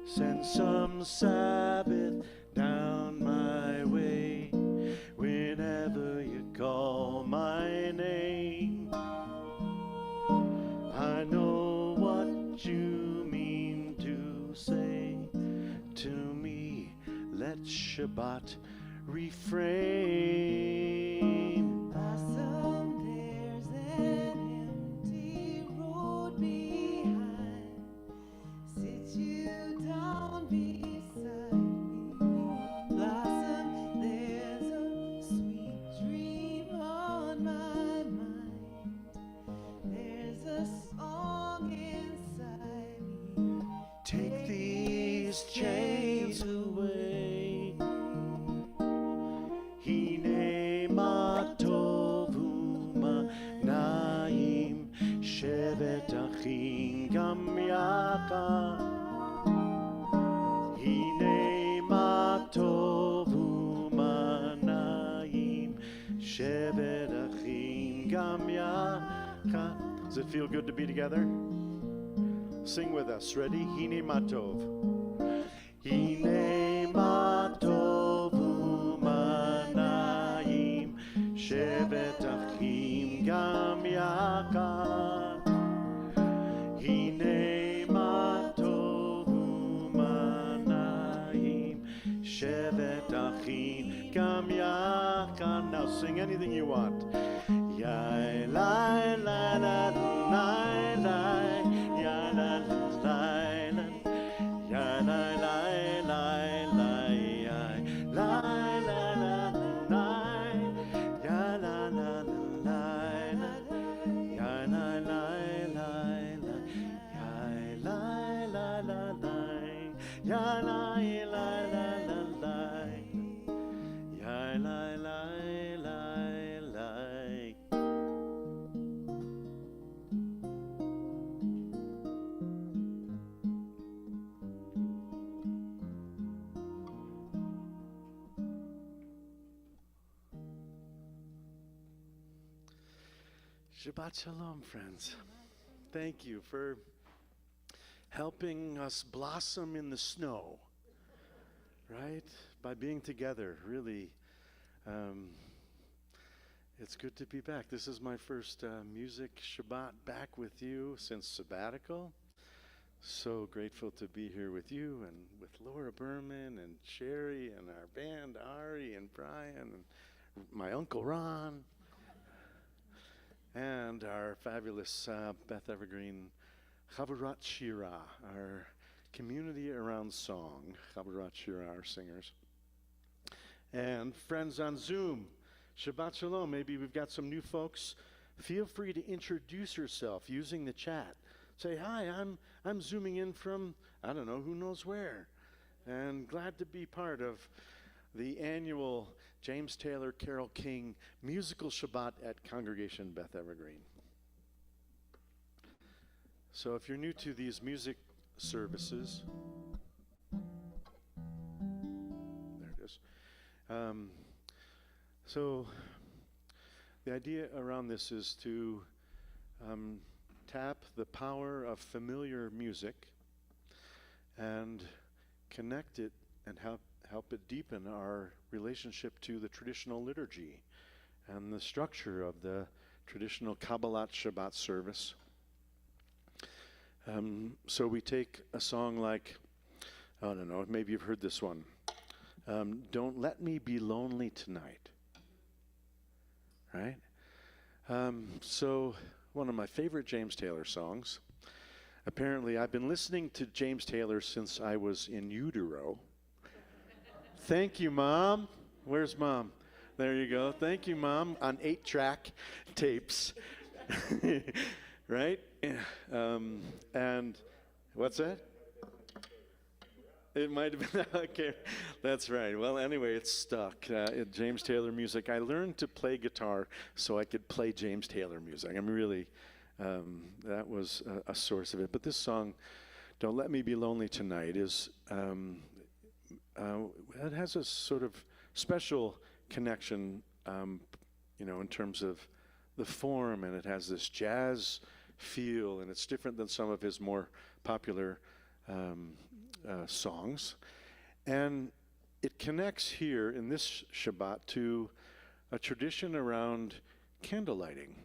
Send some Sabbath down my way whenever you call my name. I know what you mean to say to me. Let Shabbat refrain. Blossom, there's an empty road behind. Sit you down beside me. Blossom, there's a sweet dream on my mind. There's a song inside me. Take these chains away. Hine ma tovu ma naim shevet achim gam yachad. Hine ma tovu ma naim shevet achim gam yachad. Does it feel good to be together? Sing with us. Ready? Hine ma tov. Hine ma tovu ma naim shevet achim gam yachad. Hine ma tovu ma naim shevet achim gam yachad. Now sing anything you want. Yai lai la la lai lai, ya la lai la, ya lai lai lai lai, lai la la lai, ya la la lai la, ya lai lai lai lai, ya lai la la lai, ya lai lai la la lai, ya lai lai lai lai. Shabbat Shalom, friends. Thank you for helping us blossom in the snow, right? By being together, really. It's good to be back. This is my first music Shabbat back with you since sabbatical. So grateful to be here with you and with Laura Berman and Sherry and our band, Ari and Brian and my Uncle Ron. And our fabulous Beth Evergreen Chavurat Shira, our community around song. Chavurat Shira, our singers. And friends on Zoom, Shabbat Shalom. Maybe we've got some new folks. Feel free to introduce yourself using the chat. Say, hi, I'm zooming in from, I don't know, who knows where. And glad to be part of the annual James Taylor Carole King musical Shabbat at Congregation Beth Evergreen. So if you're new to these music services, there it is. So the idea around this is to tap the power of familiar music and connect it and help it deepen our relationship to the traditional liturgy and the structure of the traditional Kabbalat Shabbat service. So we take a song like, I don't know, maybe you've heard this one. Don't Let Me Be Lonely Tonight. Right? So one of my favorite James Taylor songs. Apparently, I've been listening to James Taylor since I was in utero. Thank you, Mom. Where's Mom? There you go. Thank you, Mom. On 8-track tapes. Right? And what's that? It might have been, okay, that's right. Well, anyway, it's stuck. James Taylor music. I learned to play guitar so I could play James Taylor music. I'm really, that was a source of it. But this song, Don't Let Me Be Lonely Tonight, is, it has a sort of special connection, in terms of the form, and it has this jazz feel, and it's different than some of his more popular songs. And it connects here in this Shabbat to a tradition around candle lighting.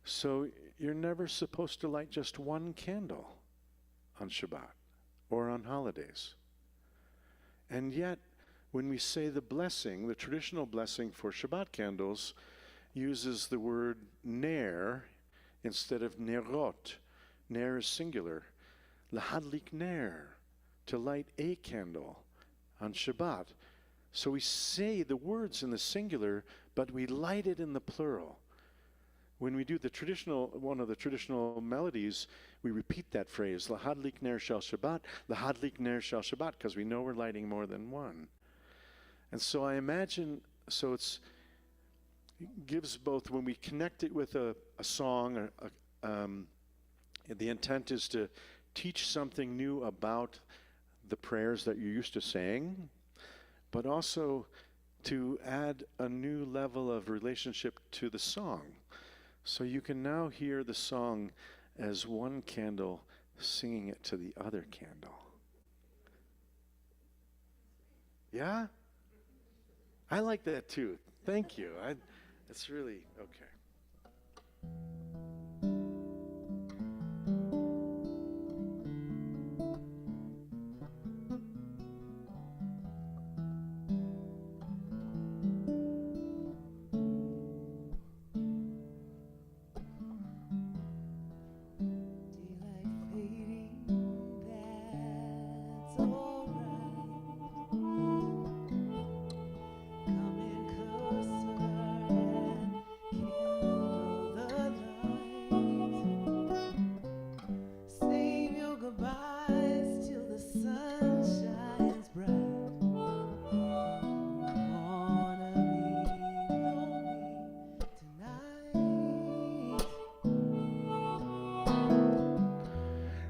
So you're never supposed to light just one candle on Shabbat or on holidays. And yet, when we say the blessing, the traditional blessing for Shabbat candles uses the word ner instead of nerot. Ner is singular. Lahadlik ner, to light a candle on Shabbat. So we say the words in the singular, but we light it in the plural. When we do one of the traditional melodies, we repeat that phrase, Lahadlik ner shel Shabbat, Lahadlik ner shel Shabbat, because we know we're lighting more than one. And so I imagine, it gives both, when we connect it with a song, the intent is to teach something new about the prayers that you're used to saying, but also to add a new level of relationship to the song. So you can now hear the song as one candle singing it to the other candle. Yeah? I like that too. Thank you. It's really okay.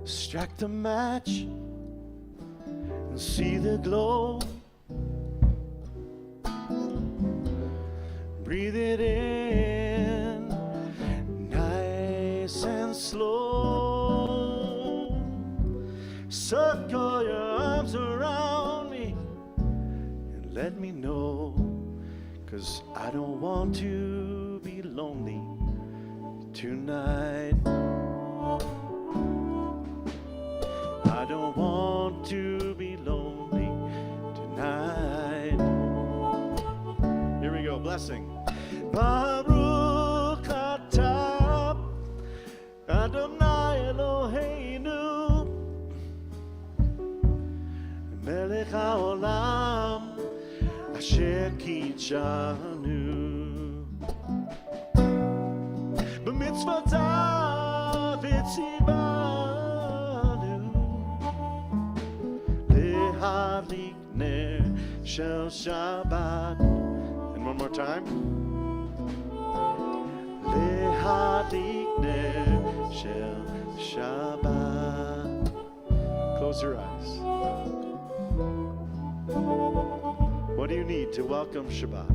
Strike the match and see the glow. Breathe it in, nice and slow. Circle your arms around me and let me know, 'cause I don't want to be lonely tonight. I don't want to be lonely tonight. Here we go, blessing. Baruch atah Adonai Eloheinu Melech haolam asher kitshanu b'mitzvotav etzibanu lehadlik ner shel Shabbat. And one more time. Lehadlik ner shel Shabbat. Close your eyes. What do you need to welcome Shabbat?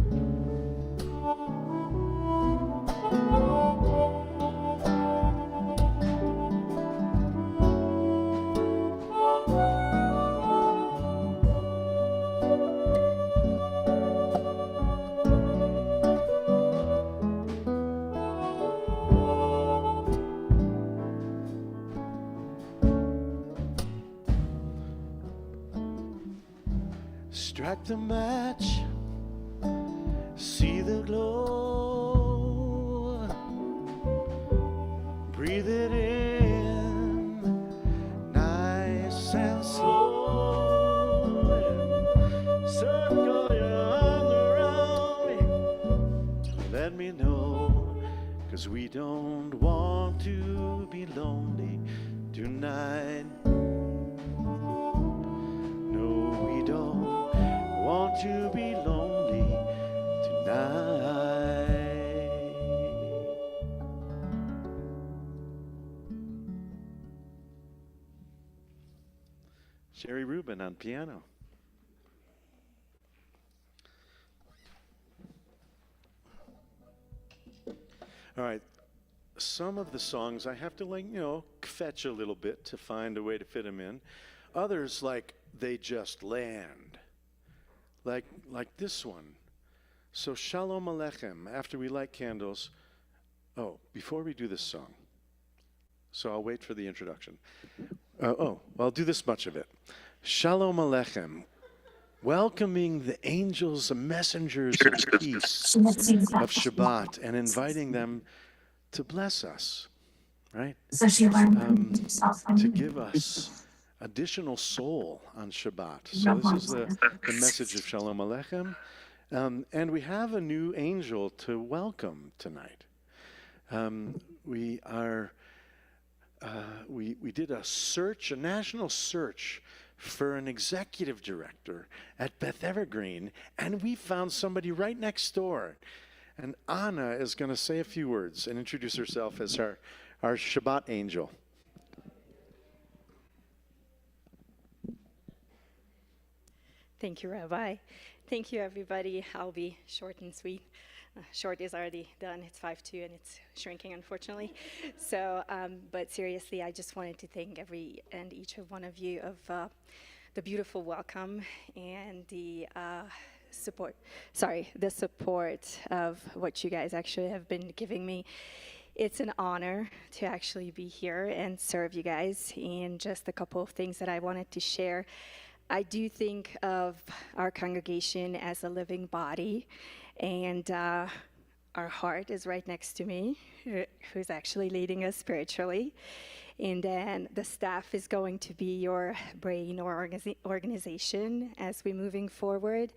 Strike the match, see the glow, breathe it in, nice and slow, circle your arms around me, let me know, 'cause we don't want to be lonely tonight. Want to be lonely tonight. Sherry Rubin on piano. All right, some of the songs I have to fetch a little bit to find a way to fit them in. Others, like, they just land. Like this one. So Shalom Aleichem, after we light candles. Oh, before we do this song. So I'll wait for the introduction. I'll do this much of it. Shalom Aleichem. Welcoming the angels and messengers of peace of Shabbat and inviting them to bless us, right? To give us additional soul on Shabbat. So this is the message of Shalom Aleichem. And we have a new angel to welcome tonight. We did a search, a national search for an executive director at Beth Evergreen, and we found somebody right next door. And Anna is going to say a few words and introduce herself as our Shabbat angel. Thank you, Rabbi. Thank you, everybody. I'll be short and sweet. Short is already done. It's 5:2 and it's shrinking, unfortunately. So, but seriously, I just wanted to thank every and each of one of you of the beautiful welcome and the support of what you guys actually have been giving me. It's an honor to actually be here and serve you guys. And just a couple of things that I wanted to share. I do think of our congregation as a living body, and our heart is right next to me, who's actually leading us spiritually. And then the staff is going to be your brain or organization as we're moving forward.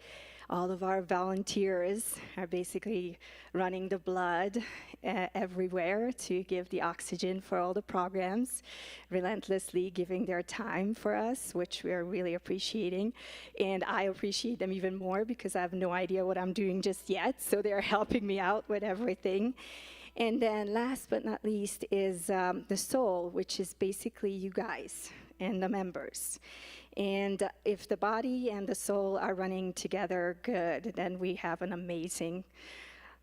All of our volunteers are basically running the blood everywhere to give the oxygen for all the programs, relentlessly giving their time for us, which we are really appreciating. And I appreciate them even more because I have no idea what I'm doing just yet, so they're helping me out with everything. And then last but not least is the soul, which is basically you guys and the members. And if the body and the soul are running together good, then we have an amazing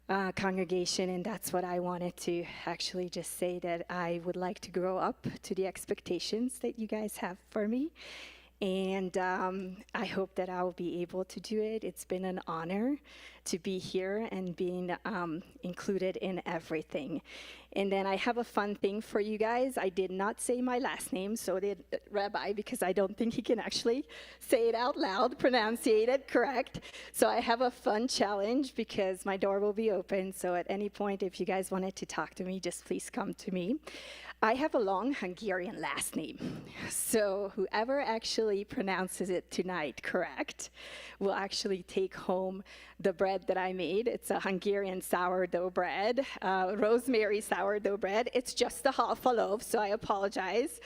congregation. And that's what I wanted to actually just say, that I would like to grow up to the expectations that you guys have for me. And I hope that I will be able to do it. It's been an honor to be here and being included in everything. And then I have a fun thing for you guys. I did not say my last name, so did Rabbi, because I don't think he can actually say it out loud, pronunciate it correct. So I have a fun challenge because my door will be open. So at any point, if you guys wanted to talk to me, just please come to me. I have a long Hungarian last name, so whoever actually pronounces it tonight correct will actually take home the bread that I made. It's a Hungarian sourdough bread, rosemary sourdough bread. It's just a half a loaf, so I apologize.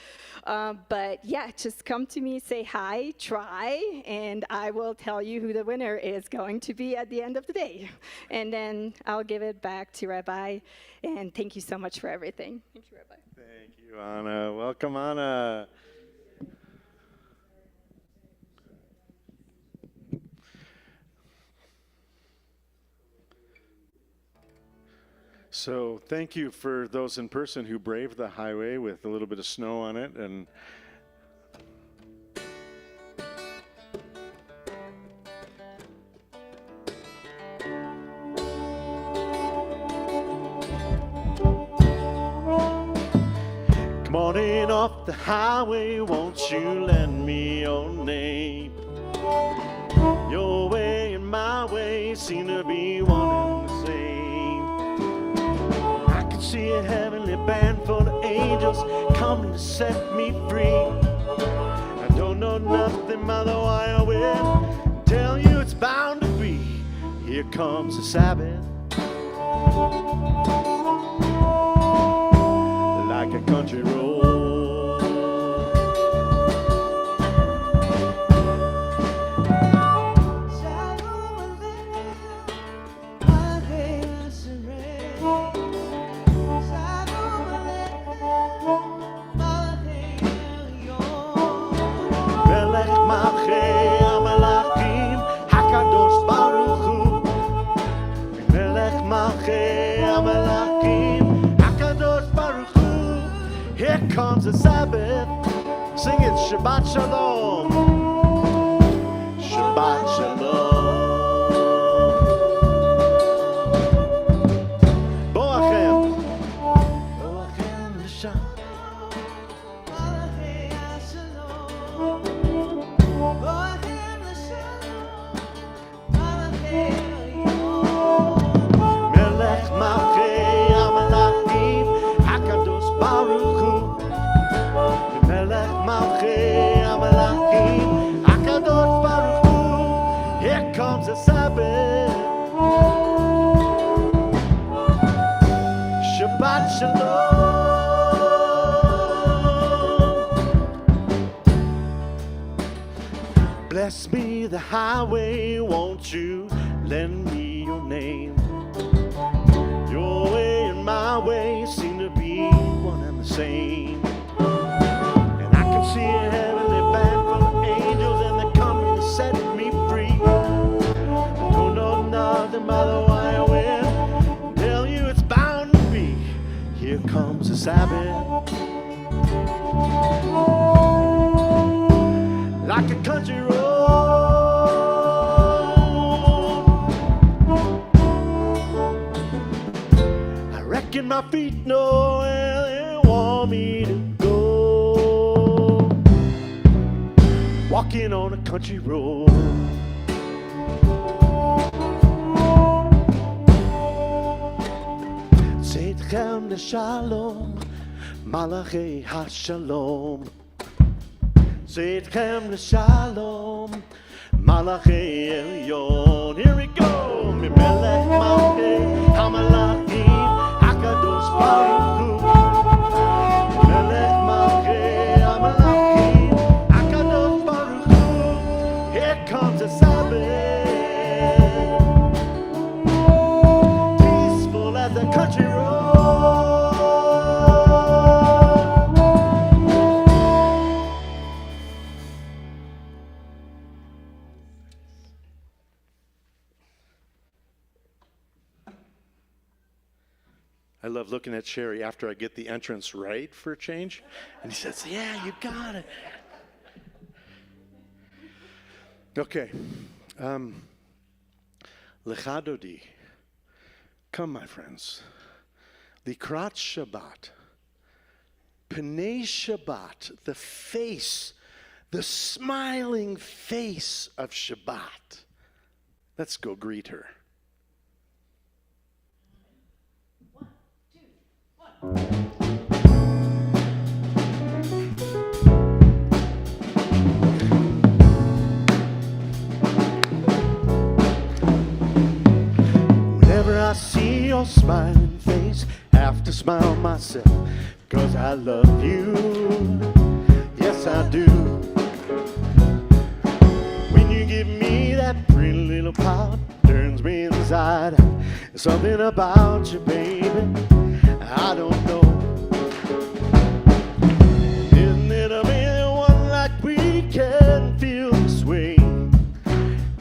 But yeah, just come to me, say hi, try, and I will tell you who the winner is going to be at the end of the day. And then I'll give it back to Rabbi, and thank you so much for everything. Thank you, Rabbi. Thank you, Anna. Welcome, Anna. So thank you for those in person who braved the highway with a little bit of snow on it. And come on in off the highway, won't you lend me your name? Your way and my way seem to be one and the same. I can see a heavenly band full of angels coming to set me free. I don't know nothing by the wire will tell you it's bound to be. Here comes the Sabbath, like a country road. Here comes the Sabbath. Sing it, Shabbat Shalom. Shabbat Shalom. Boachem. Boachem L'Shalom. Melech Malchei HaMelachim HaKadosh Baruch Hu. Melech Malchei HaMelachim HaKadosh Baruch Hu. Here comes the Sabbath. Shabbat Shalom. Bless me the highway, won't you lend me your name? Your way and my way seem to be one and the same. And I can see a heavenly band full of angels, and they're coming to set me free. I don't know nothing about the wire wind. Tell you it's bound to be. Here comes the Sabbath. Like a country road. I reckon my feet know where they want me to go. Walking on a country road. Seitchem L'Shalom, Malachei HaShalom. Seitchem L'Shalom, Malachei Elyon. Here we go. Melech Malchei HaMelachim HaKadosh Baruch Hu. Melech Malchei HaMelachim HaKadosh Baruch Hu. Here comes the Sabbath, peaceful as a country road. I love looking at Sherry after I get the entrance right for a change. And he says, yeah, you got it. Okay. Lecha Dodi. Come, my friends. Likrat Shabbat. Pnei Shabbat. The face, the smiling face of Shabbat. Let's go greet her. Whenever I see your smiling face, I have to smile myself, 'cause I love you. Yes, I do. When you give me that pretty little pout, turns me inside out. There's something about you, baby, I don't know. Isn't it amazing one like we can feel this way?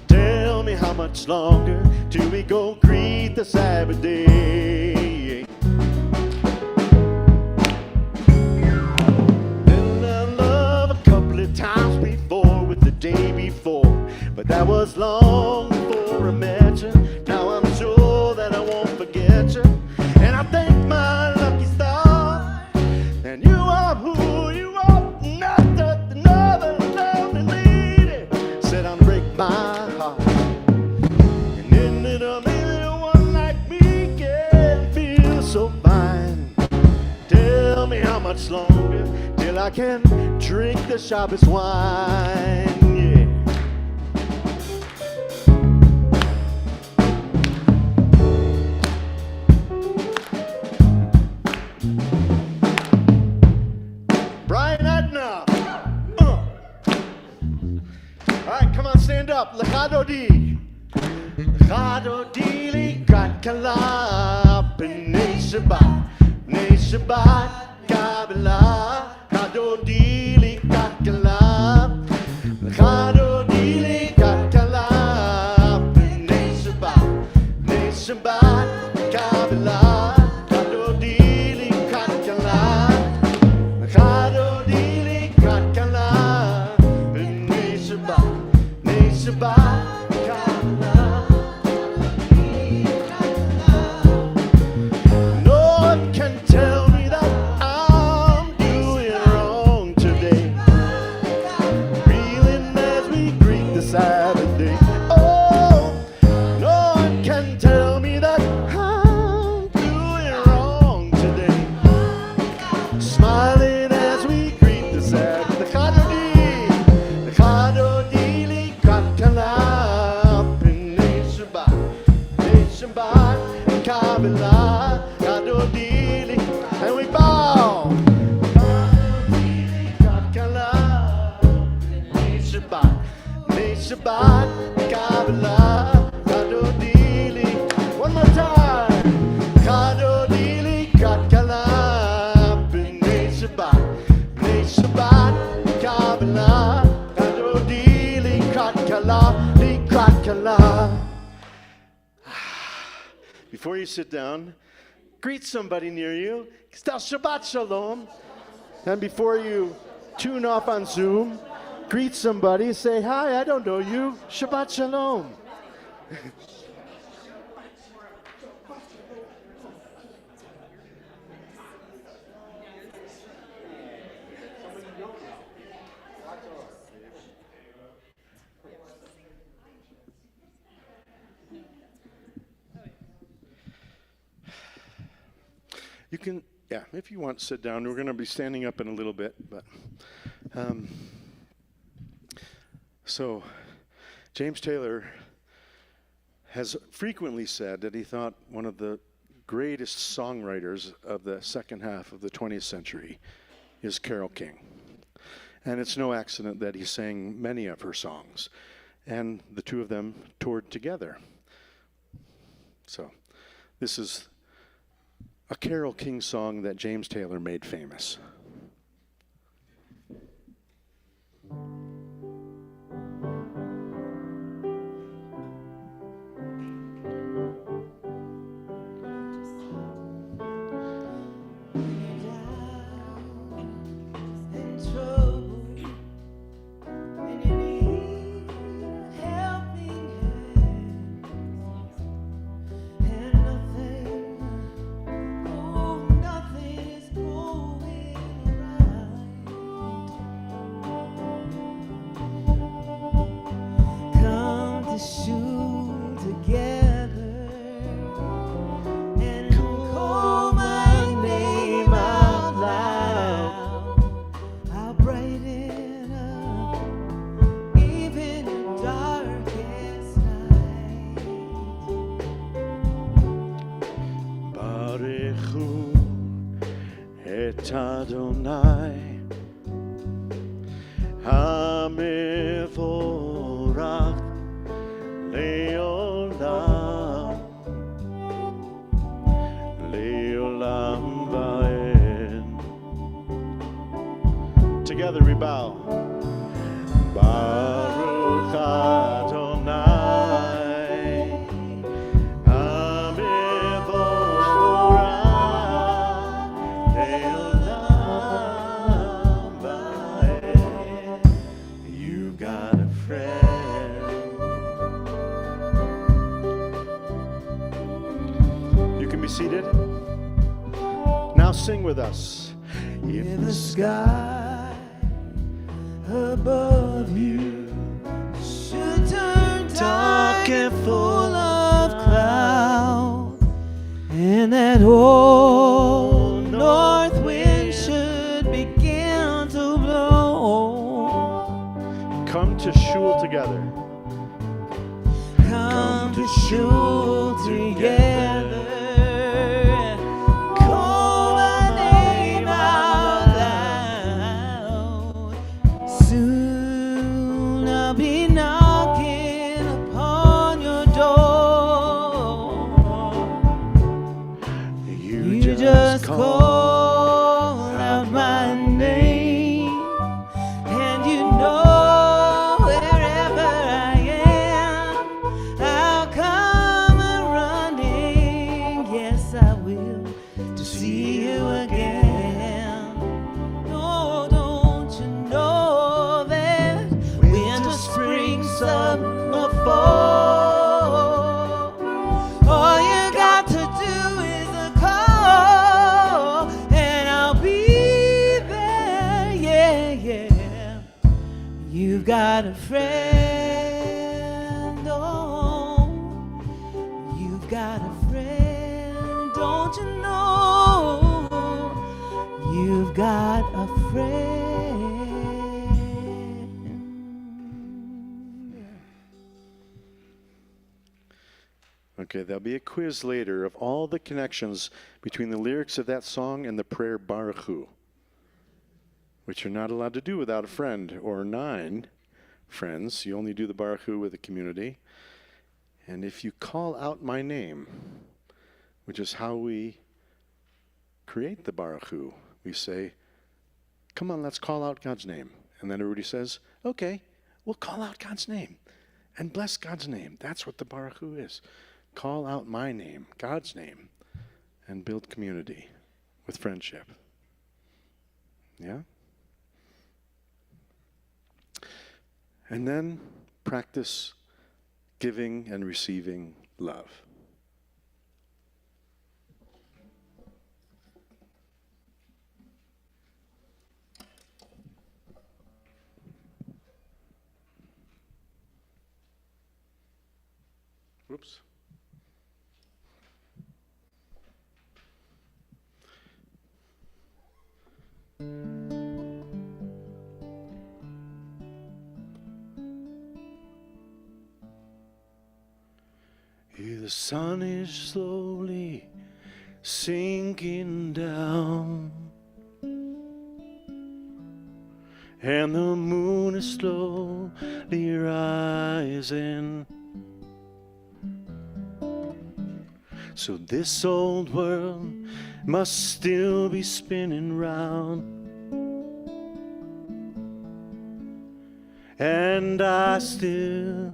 Tell me how much longer till we go greet the Sabbath day. Been in love a couple of times before with the day before, but that was long before I met you. Now I'm sure that I won't forget you. And I thank my lucky star, and you are who you are, not just another lovely lady. Said I'll break my heart, and isn't it amazing one like me can feel so fine? Tell me how much longer till I can drink the Shabbat wine. Yeah. Stand up, Lecha Dodi. Lecha Dodi Likrat Kala, Pnei Shabbat, Pnei Shabbat, Kabbalah. Lecha Dodi Likrat Kala, Lecha Dodi Likrat Kala, Pnei Shabbat, Pnei Shabbat, Kabbalah. Lecha Dodi Likrat Kala, Lecha Shabbat, Kabbalah, Kadodili. One more time. Kadodili, Katkala, B'nai Shabbat, B'nai Shabbat, Kabbalah, Kadodili, Katkala, Li Katkala. Before you sit down, greet somebody near you. Tell Shabbat Shalom. And before you tune off on Zoom, greet somebody. Say, hi, I don't know you. Shabbat Shalom. You can, yeah, if you want to sit down. We're going to be standing up in a little bit. But so James Taylor has frequently said that he thought one of the greatest songwriters of the second half of the 20th century is Carole King. And it's no accident that he sang many of her songs. And the two of them toured together. So this is a Carole King song that James Taylor made famous. Adonai Hamevorach Leolam Leolam Vaed. Together we bow. Baruch Adonai seated. Now sing with us. In the sky above you should turn dark and full of cloud, and that old north wind should begin to blow. Come to shul together. Come to shul together. Call out my name, and you know wherever I am, I'll come running. Yes, I will, to see you again. No, don't you know that winter, spring, summer, fall, all you got to do is a call. You've got a friend, oh, you've got a friend, don't you know, you've got a friend. Okay, there'll be a quiz later of all the connections between the lyrics of that song and the prayer Baruch Hu, which you're not allowed to do without a friend, or 9, friends. You only do the Baruch Hu with the community. And if you call out my name, which is how we create the Baruch Hu, we say, come on, let's call out God's name. And then everybody says, okay, we'll call out God's name and bless God's name. That's what the Baruch Hu is. Call out my name, God's name, and build community with friendship. Yeah? And then practice giving and receiving love. Whoops. The sun is slowly sinking down, and the moon is slowly rising. So this old world must still be spinning round, and I still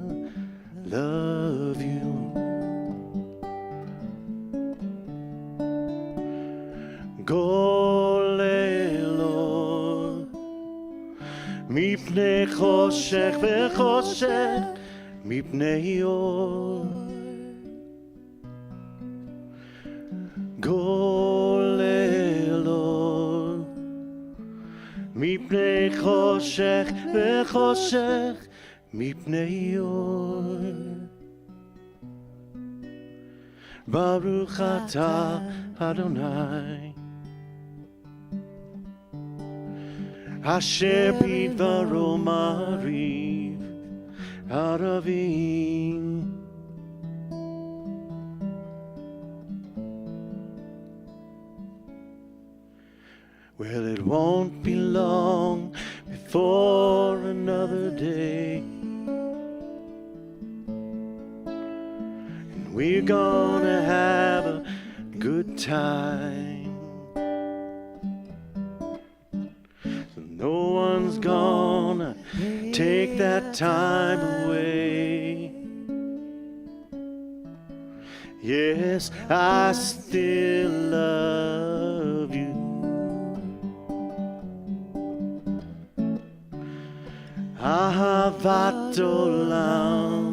love you. גולה מפני חושך וחושך מפני אור. גולה מפני חושך וחושך מפני אור. ברוך אתה אדוני אשר בדברו מריב ערבים. Well, it won't be long before another day, and we're gonna have a good time. No one's gonna take that time away. Yes, I still love you. Ahavat olam,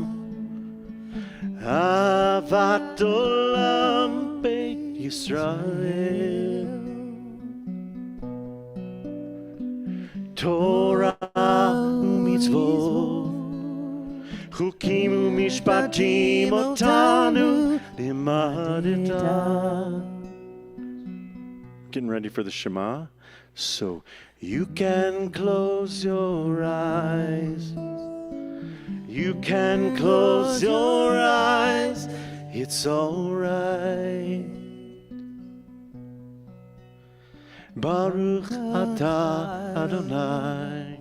ahavat olam beit Yisrael. Torah u'mitzvot, chukim u'mishpatim otanu limadeta. Getting ready for the Shema, so you can close your eyes. You can close your eyes. It's all right. Baruch atah Adonai,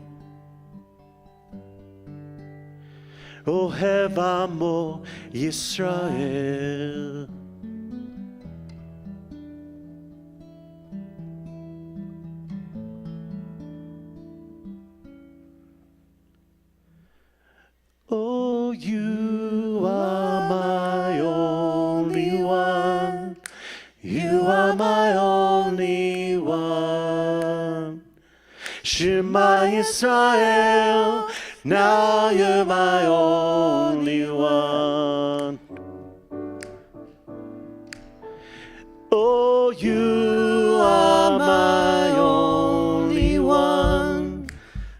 Ohev Amo Yisrael. Oh, you are my only one. You are my only one. Shema Yisrael, now you're my only one. Oh, you are my only one.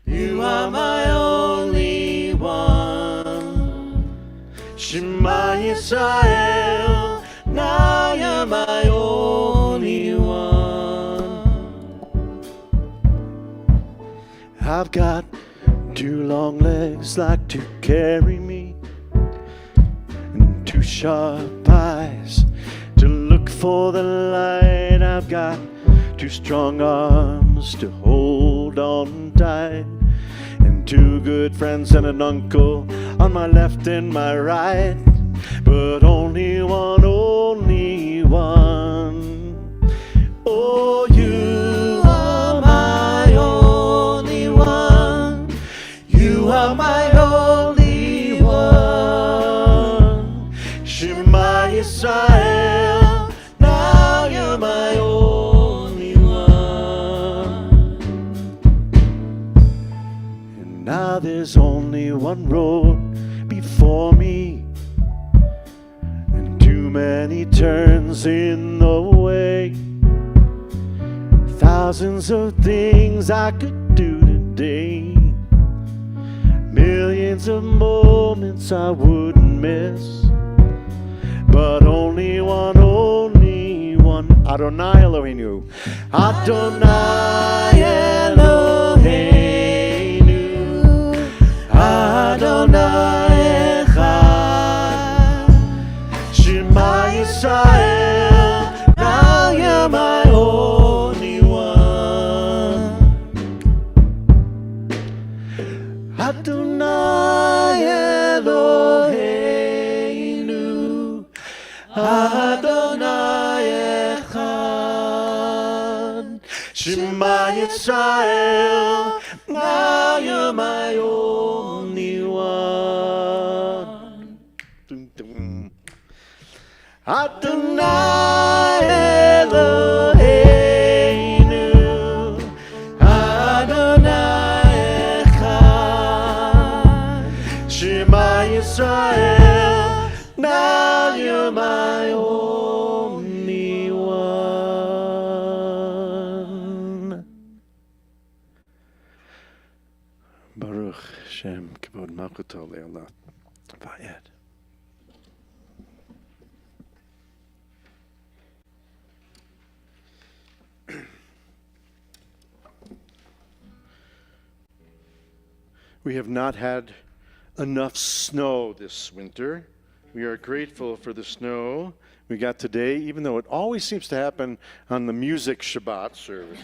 You are my only one. Shema Yisrael, now you're my only one. I've got two long legs like to carry me, and two sharp eyes to look for the light. I've got two strong arms to hold on tight, and and 2 good friends and an uncle on my left and my right, but only one, only one. Oh, you are my only one. You are my only one. Shema Yisrael, now you're my only one. And now there's only one road before me, and too many turns in the way. Thousands of things I could do today, millions of moments I wouldn't miss, but only one, only one. Adonai Eloheinu, Adonai Eloheinu, Adonai Echad. Shema Yisrael, now you're my only one. Adonai Eloheinu, Adonai Echad. Shema Yisrael, now you're my only one. Dum, dum. Adonai Eloheinu, Adonai Echad. Shema Yisrael, now you're my only one. Baruch Shem Kavod Malchuto Le'olam Va'ed. We have not had enough snow this winter. We are grateful for the snow we got today, even though it always seems to happen on the music Shabbat service.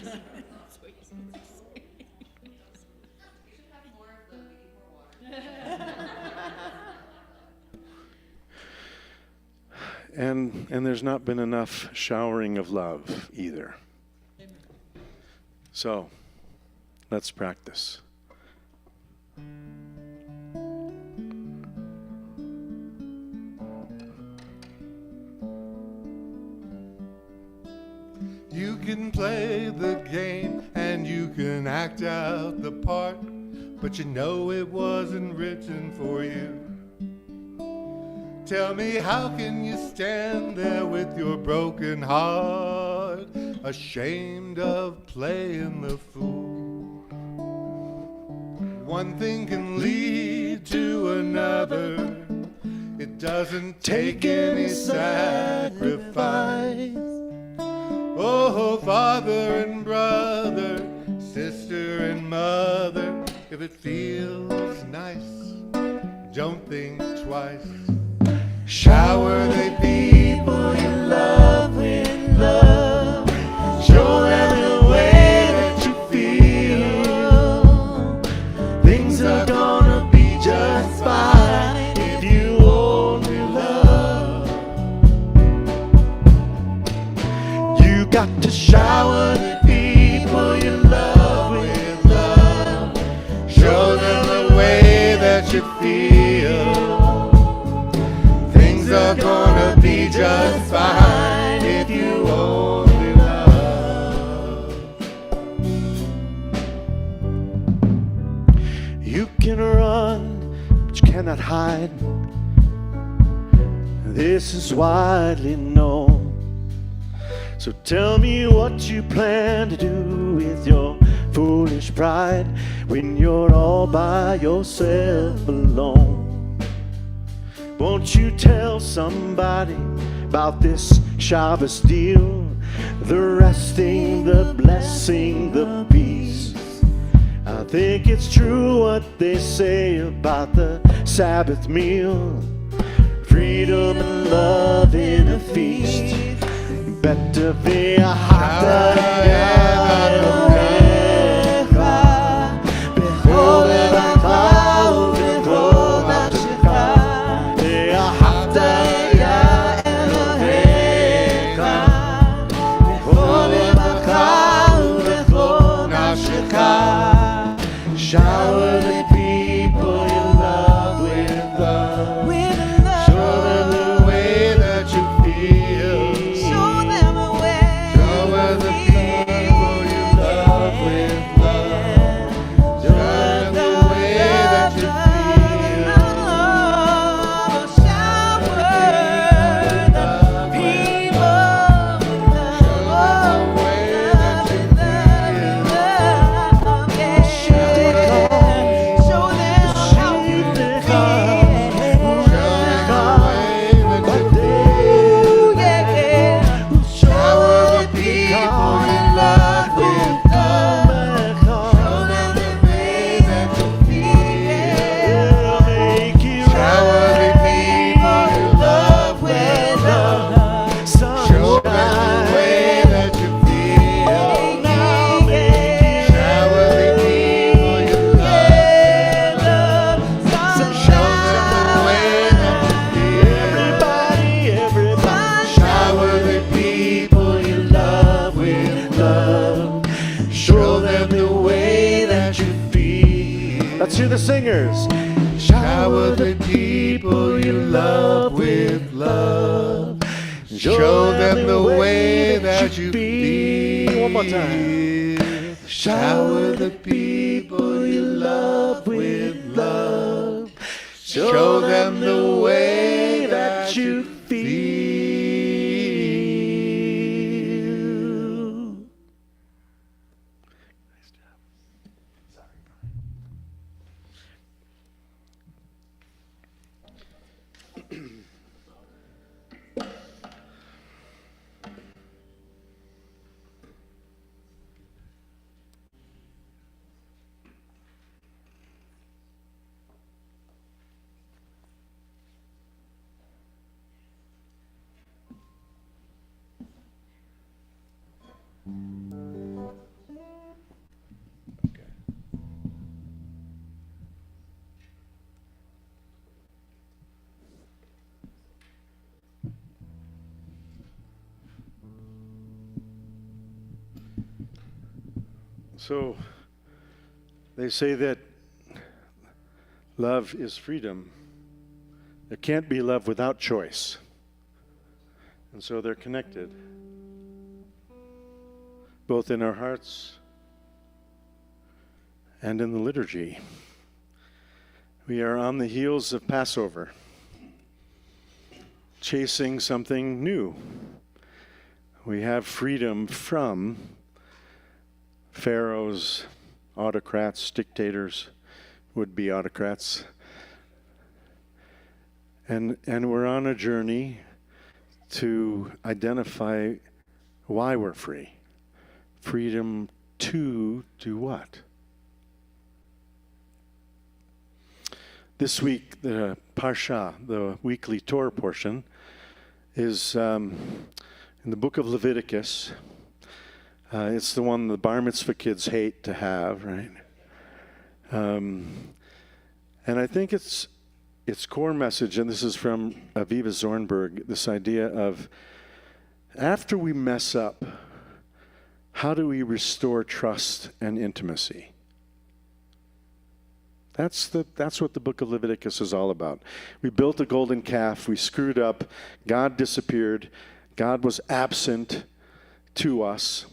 And there's not been enough showering of love either. So, let's practice. You can play the game and you can act out the part, but you know it wasn't written for you. Tell me, how can you stand there with your broken heart, ashamed of playing the fool? One thing can lead to another. It doesn't take any sacrifice. Oh, father and brother, sister and mother, if it feels nice, don't think twice. Shower the people you love with love. Show them the way that you feel. Things are gonna be just fine if you only love. You got to shower the people you love with love. Show them the way that you feel. Things are gonna be just fine if you only love. You can run, but you cannot hide. This is widely known. So tell me what you plan to do with your foolish pride when you're all by yourself alone. Won't you tell somebody about this Shabbos deal? The resting, the blessing, the peace. I think it's true what they say about the Sabbath meal. Freedom and love in a feast. Better be a Behold, Let's hear the singers. Shower the people you love with love. Show them the way that you feel. One more time. Shower the people you love with love. Show them the way that you feel. So they say that love is freedom. There can't be love without choice. And so they're connected, both in our hearts and in the liturgy. We are on the heels of Passover, chasing something new. We have freedom from pharaohs, autocrats, dictators, would-be autocrats. And we're on a journey to identify why we're free. Freedom to do what? This week, the Parsha, the weekly Torah portion, is in the book of Leviticus. It's the one the bar mitzvah kids hate to have, right? And I think its core message, and this is from Aviva Zornberg, this idea of after we mess up, how do we restore trust and intimacy? That's what the book of Leviticus is all about. We built a golden calf, we screwed up, God disappeared, God was absent to us.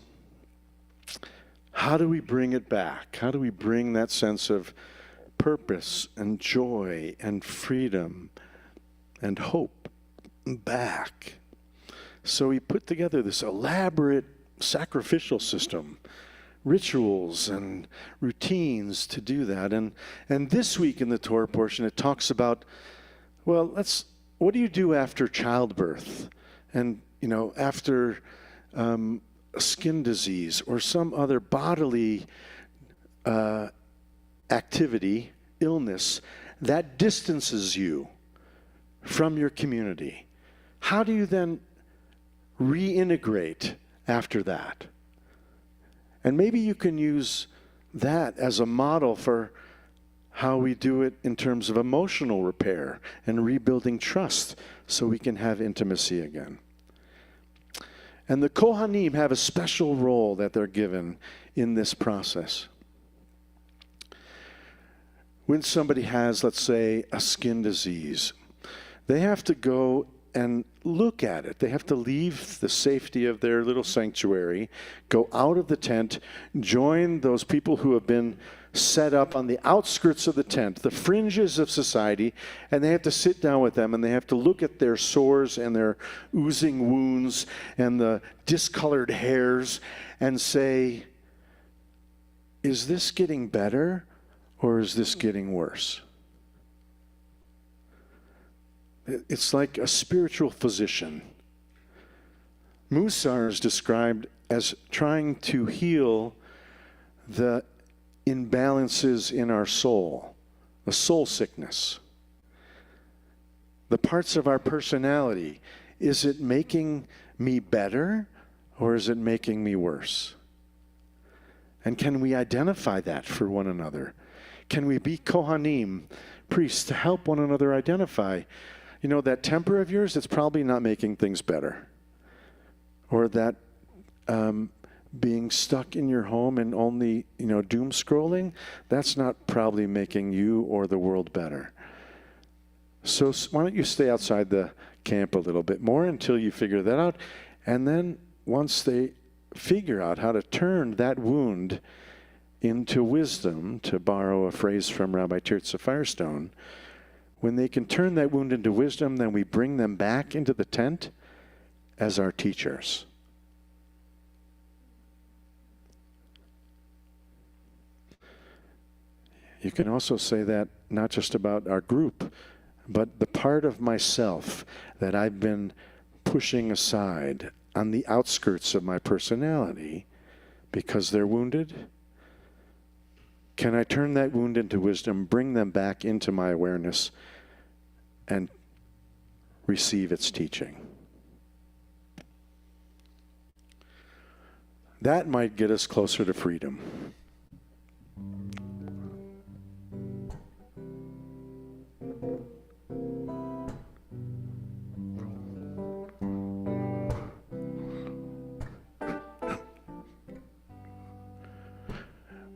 How do we bring it back? How do we bring that sense of purpose and joy and freedom and hope back? So he put together this elaborate sacrificial system, rituals and routines to do that. And this week in the Torah portion, it talks about, well, what do you do after childbirth? And, after a skin disease or some other bodily activity, illness, that distances you from your community. How do you then reintegrate after that? And maybe you can use that as a model for how we do it in terms of emotional repair and rebuilding trust so we can have intimacy again. And the Kohanim have a special role that they're given in this process. When somebody has, let's say, a skin disease, they have to go and look at it. They have to leave the safety of their little sanctuary, go out of the tent, join those people who have been set up on the outskirts of the tent, the fringes of society, and they have to sit down with them and they have to look at their sores and their oozing wounds and the discolored hairs and say, is this getting better or is this getting worse? It's like a spiritual physician. Musar is described as trying to heal the imbalances in our soul, the soul sickness, the parts of our personality. Is it making me better or is it making me worse? And can we identify that for one another? Can we be Kohanim, priests, to help one another identify, that temper of yours, it's probably not making things better. Or that being stuck in your home and only, doom scrolling, that's not probably making you or the world better. So why don't you stay outside the camp a little bit more until you figure that out. And then once they figure out how to turn that wound into wisdom, to borrow a phrase from Rabbi Tirza Firestone, when they can turn that wound into wisdom, then we bring them back into the tent as our teachers. You can also say that not just about our group, but the part of myself that I've been pushing aside on the outskirts of my personality because they're wounded. Can I turn that wound into wisdom, bring them back into my awareness, and receive its teaching? That might get us closer to freedom.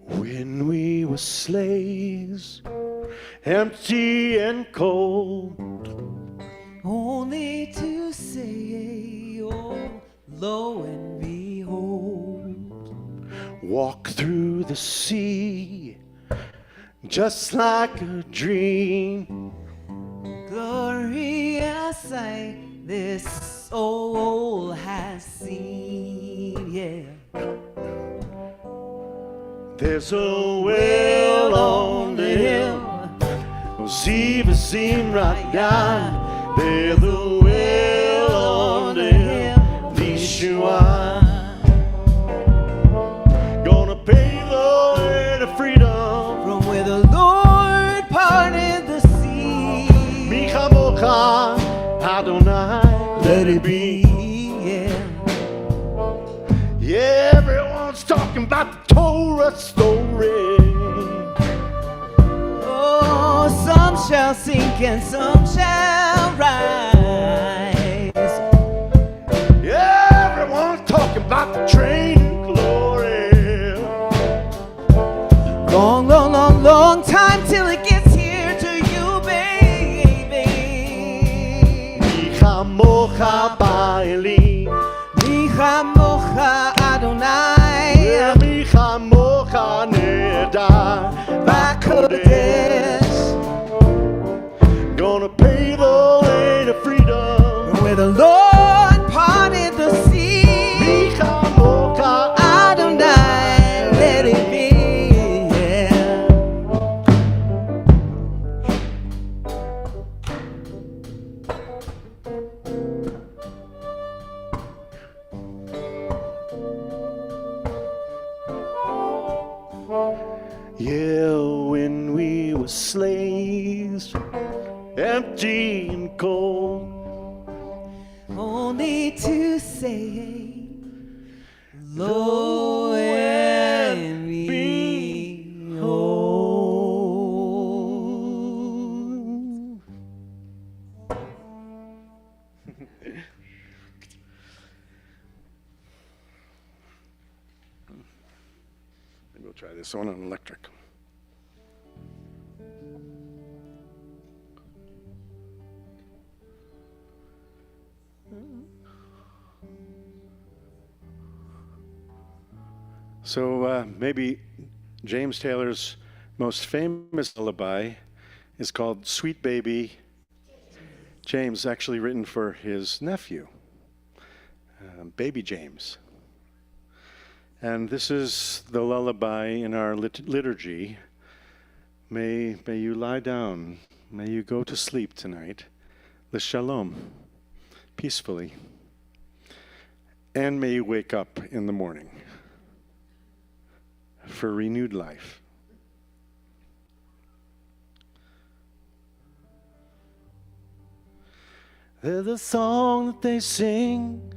When we were slaves, empty and cold, only to say, oh, lo and behold, walk through the sea, just like a dream. Glorious sight this soul has seen, yeah. There's a well on the hill, Ziva right down. There's a well on the hill, Yeshua. Gonna pay the way to freedom From where the Lord parted the sea. Micha Mocha Adonai, let it be. Yeah. Yeah, everyone's talking about the Torah story. Oh, some shall sink and some shall rise. Yeah, everyone's talking about the train of glory. Long, long, long, long time till it gets here to you, baby. Micha Mocha Ba'eli, Micha Mocha Adonai, Micha Mocha Nehedar Ba'kodesh. Gonna pay the way to freedom. Where the Lord parted the sea. Micha Mocha Adonai, let it be. Yeah. Yeah, when we were slaves, empty and cold, Only to say, lo and behold. Maybe we'll try this one on electric. So maybe James Taylor's most famous lullaby is called Sweet Baby James, actually written for his nephew, Baby James. And this is the lullaby in our liturgy. May you lie down, may you go to sleep tonight, l'shalom, peacefully, and may you wake up in the morning for renewed life. There's a song that they sing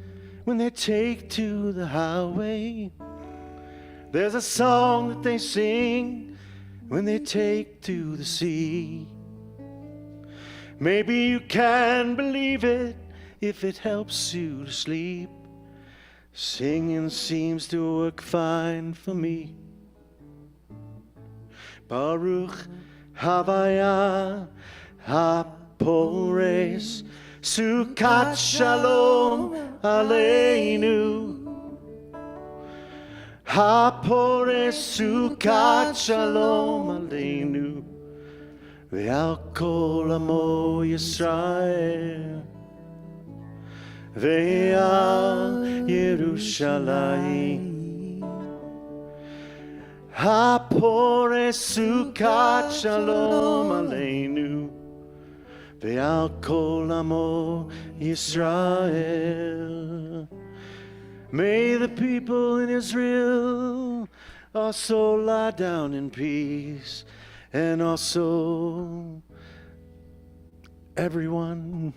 when they take to the highway. There's a song that they sing when they take to the sea. Maybe you can believe it if it helps you to sleep. Singing seems to work fine for me. Baruch Havaya HaPores Sukkot Shalom Aleinu. HaPores Sukkot Shalom Aleinu. Ve'al kol amo Yisrael. Ve'al Yerushalayim. HaPores Sukkot Shalom Aleinu. Ve'al kol amo Yisrael. May the people in Israel also lie down in peace, and also everyone.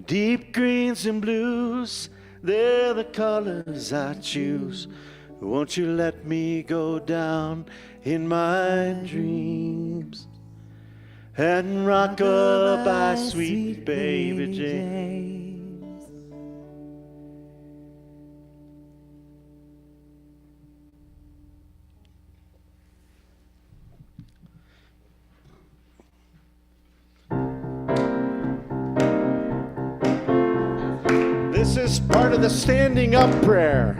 Deep greens and blues, they're the colors I choose. Won't you let me go down in my dreams and rock by sweet baby James? This is part of the standing up prayer.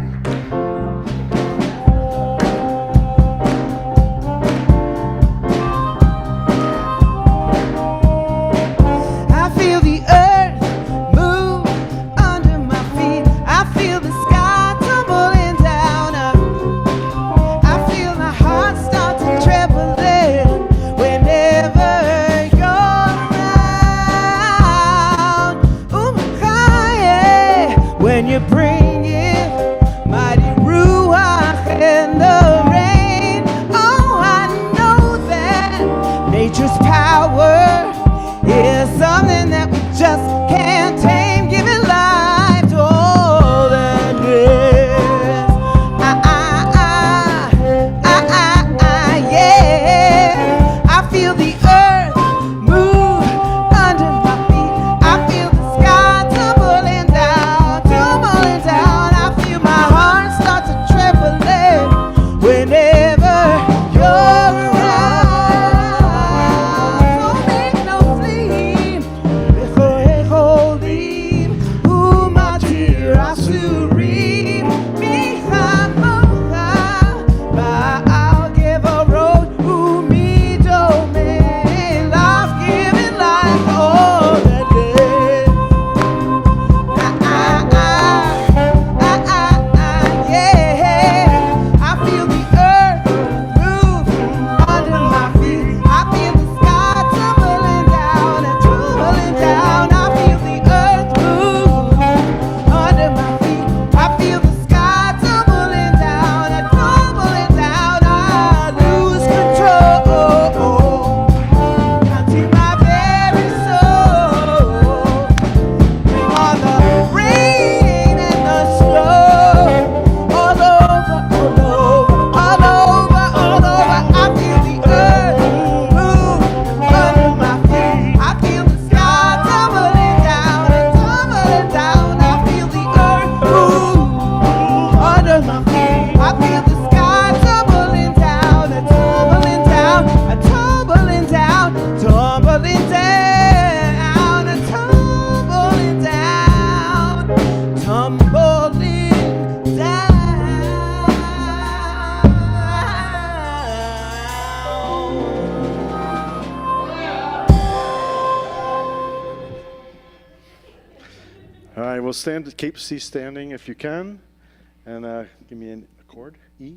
I feel the earth move under my feet. I feel the sky tumbling down. I feel my heart start to tremble whenever you're around. When you bring it, mighty ruach in the rain. Oh, I know that nature's power is something that we just can't tame. Give it life to all that is. Yeah. I feel the earth move under my feet. I feel the sky tumbling down. I feel my heart start to tremble whenever you're around. So make no sleep, holding, my dear, I surim, I'll give a road, me domain, life giving life all that day. Yeah, I feel the earth move under my feet. I feel the sky tumbling down. I feel the earth move under my feet. I feel the sky tumbling down. I lose control. Until my very soul. Bring on the rain and the snow, all over, all over, all over, all over. I feel the earth move under my feet. I feel the sky tumbling down and tumbling down. I feel the earth move under my feet. I feel the sky tumbling down and tumbling down, and tumbling down, tumbling down, and tumbling down, tumbling down. All right, we'll stand. Keep standing if you can, and give me a chord, E.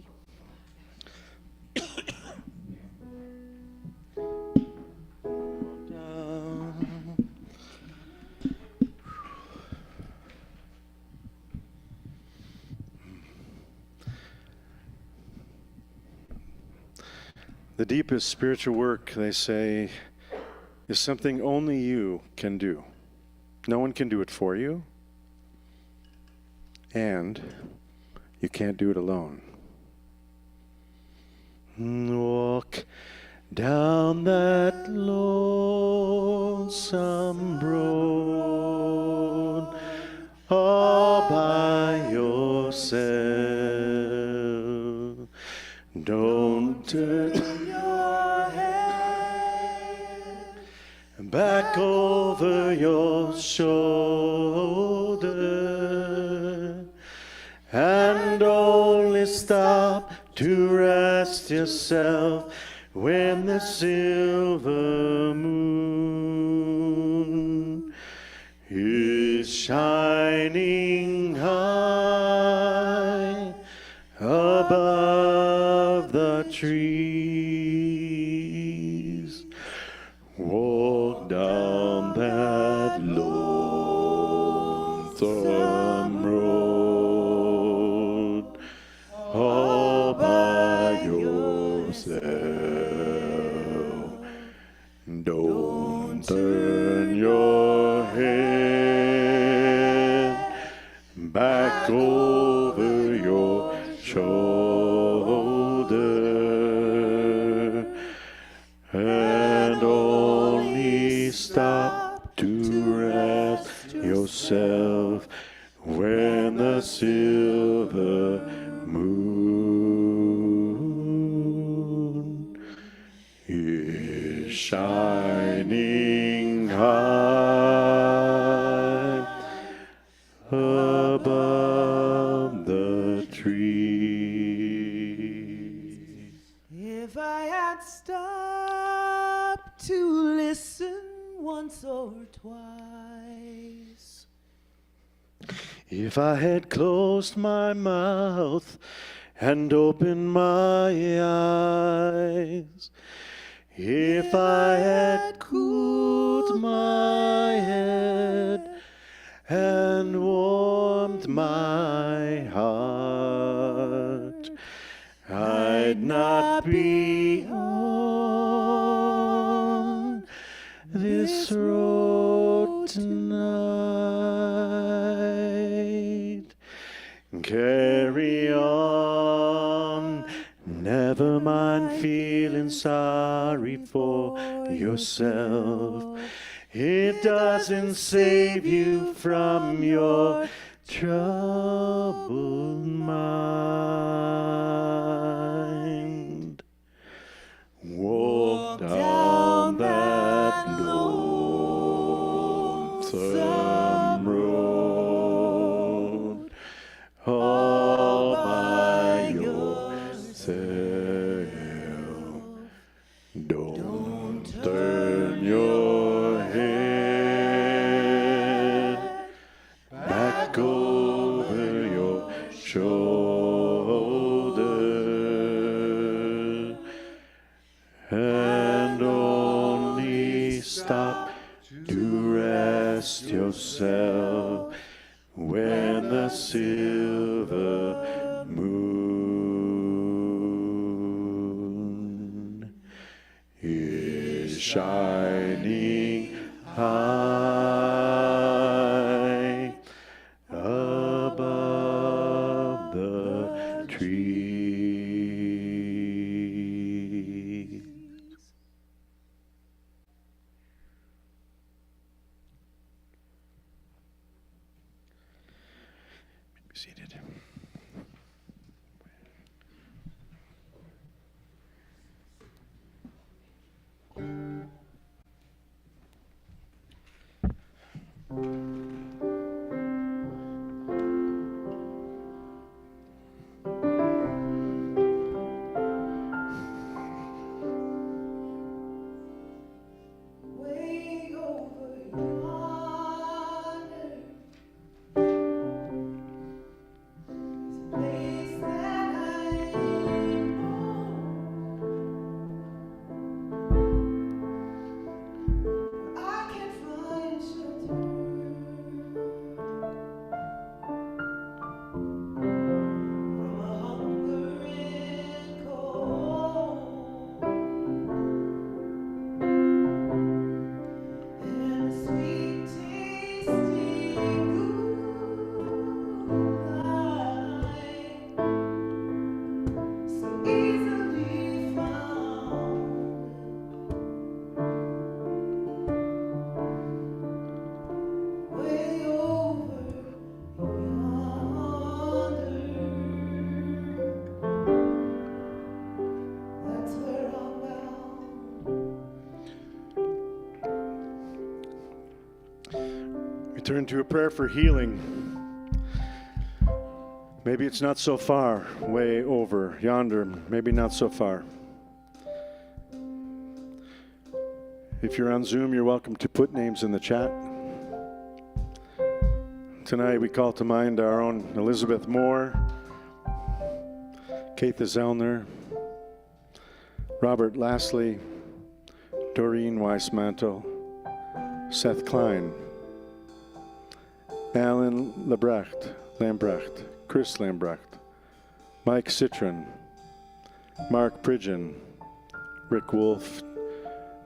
The deepest spiritual work, they say, is something only you can do. No one can do it for you, and you can't do it alone. Walk down that lonesome road. turn your head back over your shoulder, and only stop to rest yourself when the silver moon is shining high above the trees. Walk down that lonesome road all by yourself. Don't turn your head back over your shoulder, and only stop to rest yourself when the silver moon is shining high above the trees. If I had stopped to listen once or twice, If I had closed my mouth and opened my eyes, if I had cooled my head and warmed my heart, I'd not be on this road tonight. Carry on, never mind feeling sorry for yourself. It doesn't save you from your troubled mind. Walk down that lonesome road all by yourself. Don't turn your head back over your shoulder, and only stop to rest yourself when the silver moon is shining high above the trees. Be seated. Turn to a prayer for healing. Maybe it's not so far, way over yonder, maybe not so far. If you're on Zoom, you're welcome to put names in the chat. Tonight we call to mind our own Elizabeth Moore, Keitha Zellner, Robert Lastly, Doreen Weissmantel, Seth Klein, Alan Lambrecht, Chris Lambrecht, Mike Citron, Mark Pridgeon, Rick Wolf,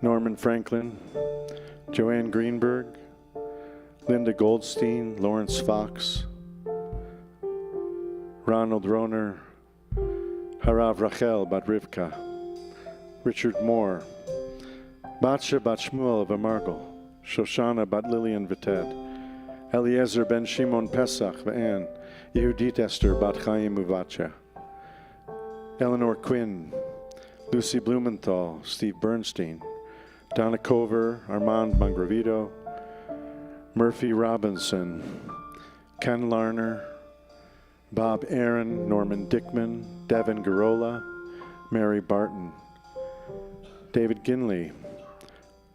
Norman Franklin, Joanne Greenberg, Linda Goldstein, Lawrence Fox, Ronald Roner, Harav Rachel Bat Rivka, Richard Moore, Batsha Bat Shmuel of Amargel, Shoshana Bat Lillian Vited, Eliezer Ben Shimon Pesach V'An, Yehudit Esther Bat Chaim Uvacha, Eleanor Quinn, Lucy Blumenthal, Steve Bernstein, Donna Cover, Armand Mangravito, Murphy Robinson, Ken Larner, Bob Aaron, Norman Dickman, Devin Garola, Mary Barton, David Ginley,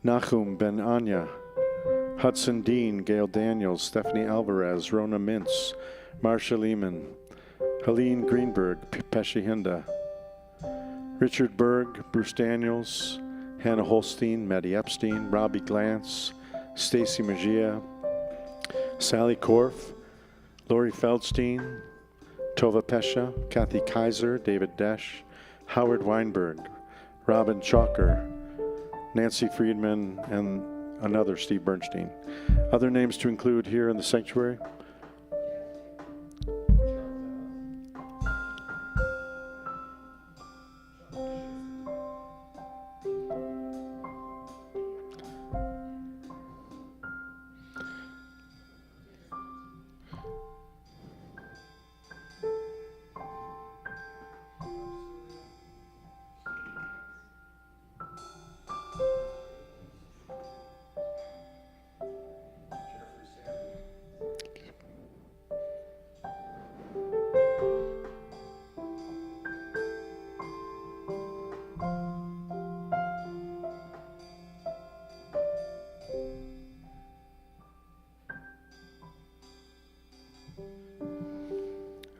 Nahum Ben Anya, Hudson Dean, Gail Daniels, Stephanie Alvarez, Rona Mintz, Marsha Lehman, Helene Greenberg, Pesci Hinda, Richard Berg, Bruce Daniels, Hannah Holstein, Maddie Epstein, Robbie Glantz, Stacy Magia, Sally Korf, Lori Feldstein, Tova Pesha, Kathy Kaiser, David Desch, Howard Weinberg, Robin Chalker, Nancy Friedman, and another Steve Bernstein. Other names to include here in the sanctuary?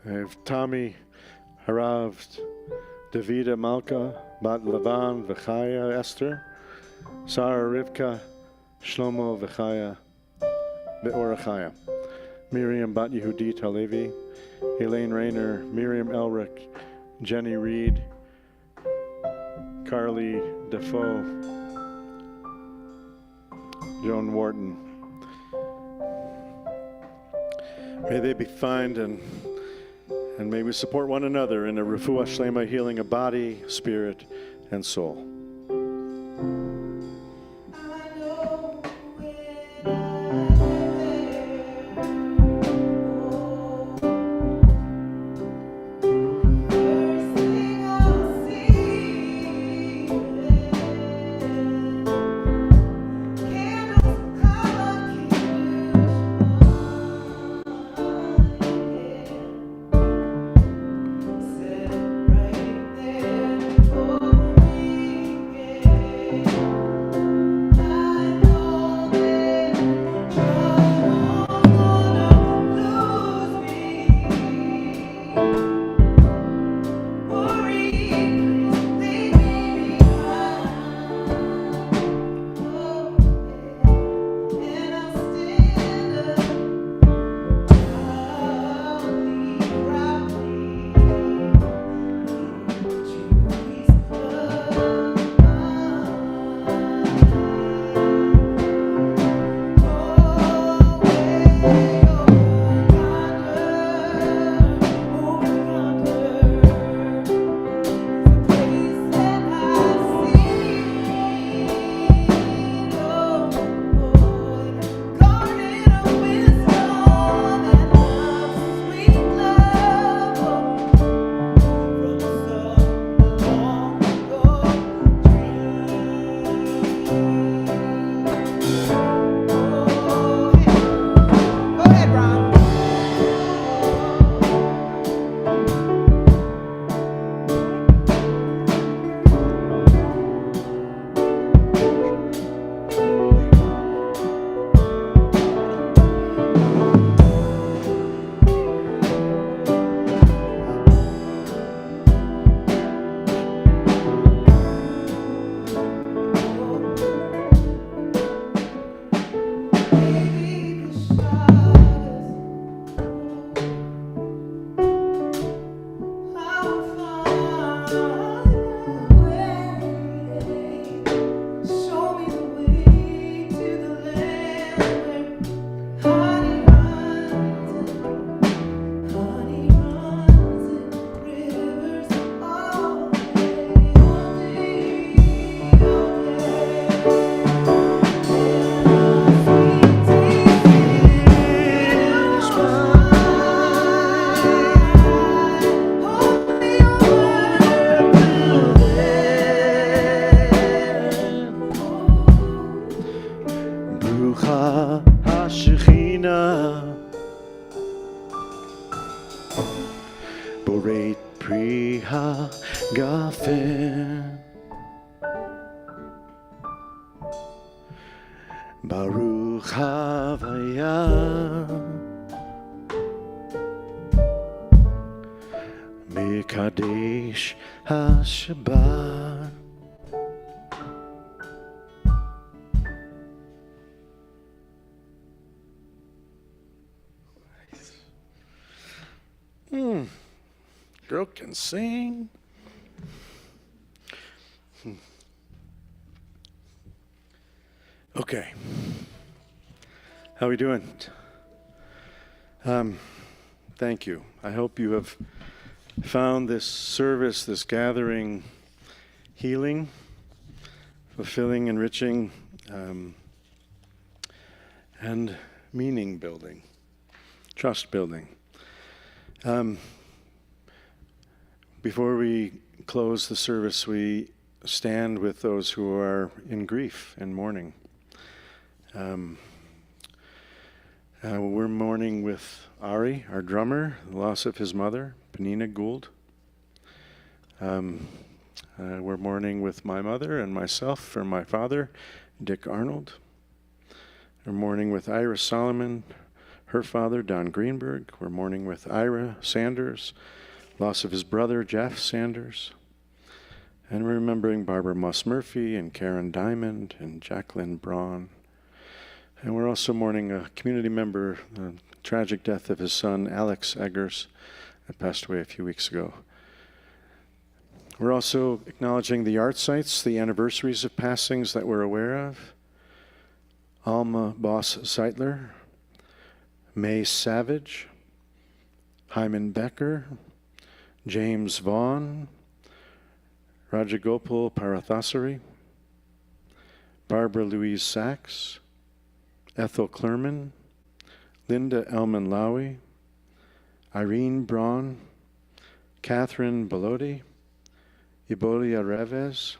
I have Tommy Harav, Davida Malka, Bat Lavan, Vechaya Esther, Sarah Rivka, Shlomo Vechaya, Beorachaya, Miriam Bat Yehudit Halevi, Elaine Rayner, Miriam Elric, Jenny Reed, Carly Defoe, Joan Wharton. May they be found and may we support one another in a refuah shlema, healing of body, spirit, and soul. Baruch Havaya Mekadesh HaShabbat. Girl can sing. Okay. How are we doing? Thank you. I hope you have found this service, this gathering, healing, fulfilling, enriching, and meaning building, trust building. Before we close the service, we stand with those who are in grief and mourning. We're mourning with Ari, our drummer, the loss of his mother, Penina Gould. We're mourning with my mother and myself for my father, Dick Arnold. We're mourning with Ira Solomon, her father, Don Greenberg. We're mourning with Ira Sanders, loss of his brother, Jeff Sanders. And we're remembering Barbara Moss Murphy and Karen Diamond and Jacqueline Braun. And we're also mourning a community member, the tragic death of his son, Alex Eggers, that passed away a few weeks ago. We're also acknowledging the art sites, the anniversaries of passings that we're aware of. Alma Boss Zeitler, May Savage, Hyman Becker, James Vaughn, Rajagopal Parathasari, Barbara Louise Sachs, Ethel Klerman, Linda Elman Lowy, Irene Braun, Catherine Bellotti, Ibolia Reves,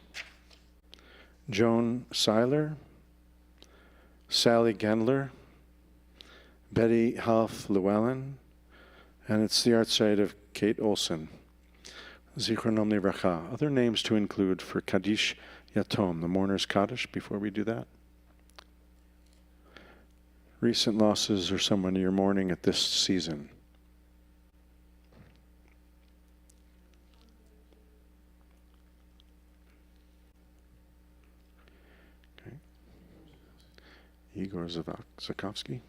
Joan Seiler, Sally Gendler, Betty Half Llewellyn, and it's the art site of Kate Olson. Zichronom Livracha. Other names to include for Kaddish Yatom, the mourner's Kaddish, before we do that. Recent losses or someone you're mourning at this season. Okay. Igor Zakovsky.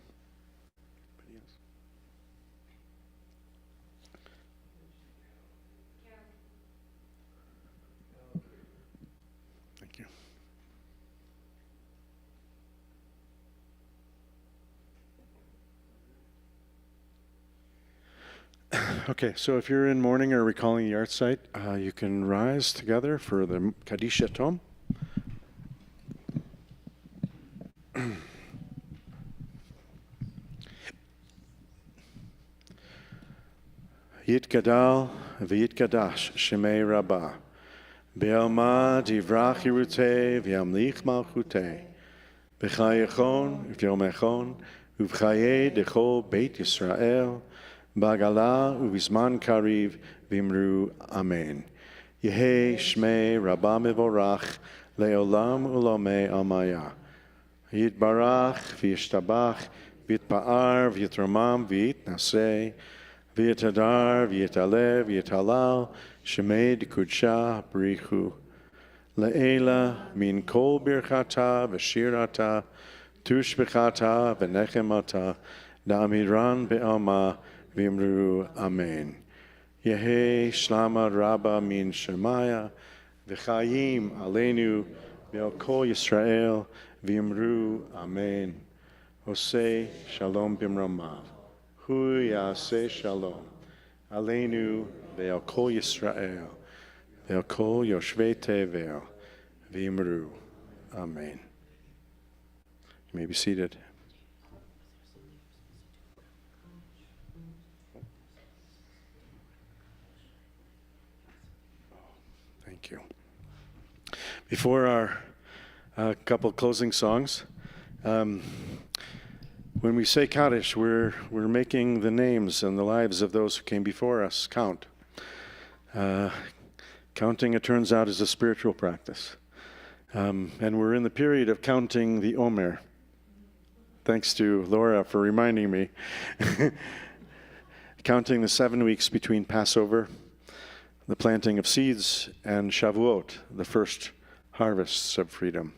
Thank you. Okay, so if you're in mourning or recalling the art site, you can rise together for the Kaddish Yatom. Yitgadal v'yitgadash shemei Rabbah Be'alma divrach yirutei v'yamlich malchutei B'chayechon v'yomechon uv'chaye dechol Beit Yisrael Bagala uvizman kariv v'imru amen. Yehi shmei Rabbah mevorach leolam ulomei amaya. Yitbarach v'yishtabach v'yitpa'ar v'yitromam v'yitnaseh v'yitadar v'yitalev v'yitalal shemei dekudsha b'richu. Le'ela min kol birchata v'shirata tushbechata v'nechemata da'amiran be'alma v'imru amen. Yehi shlama rabba min shemaya v'chayim aleinu ve'al kol Yisrael v'imru amen. Oseh shalom b'mramav. Hu yaseh shalom aleinu ve'al kol Yisrael ve'al kol yoshvei tevel v'imru amen. You may be seated. Thank you. Before our couple closing songs, when we say Kaddish, we're making the names and the lives of those who came before us count. Counting, it turns out, is a spiritual practice. And we're in the period of counting the Omer, Thanks to Laura for reminding me. Counting the 7 weeks between Passover, the planting of seeds, and Shavuot, the first harvests of freedom.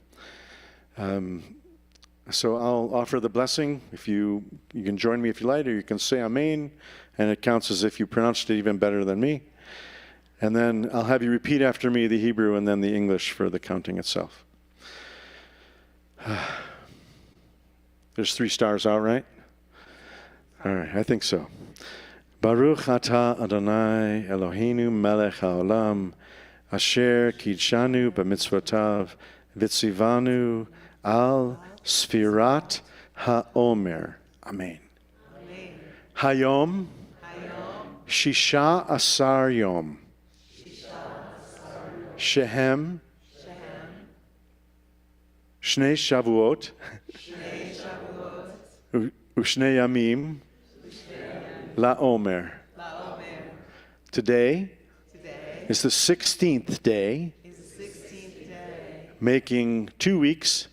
So I'll offer the blessing. If you can join me if you like, or you can say Amen, and it counts as if you pronounced it even better than me. And then I'll have you repeat after me the Hebrew and then the English for the counting itself. There's 3 stars out, right? All right, I think so. Baruch atah Adonai Eloheinu melech haolam, asher kidshanu b'mitzvotav, v'tzivanu al sfirat ha'omer. Amen. Hayom, shisha asar yom, shehem, shnei shavuot, u'shnei yamim, la'omer. Today is the 16th day, making 2 weeks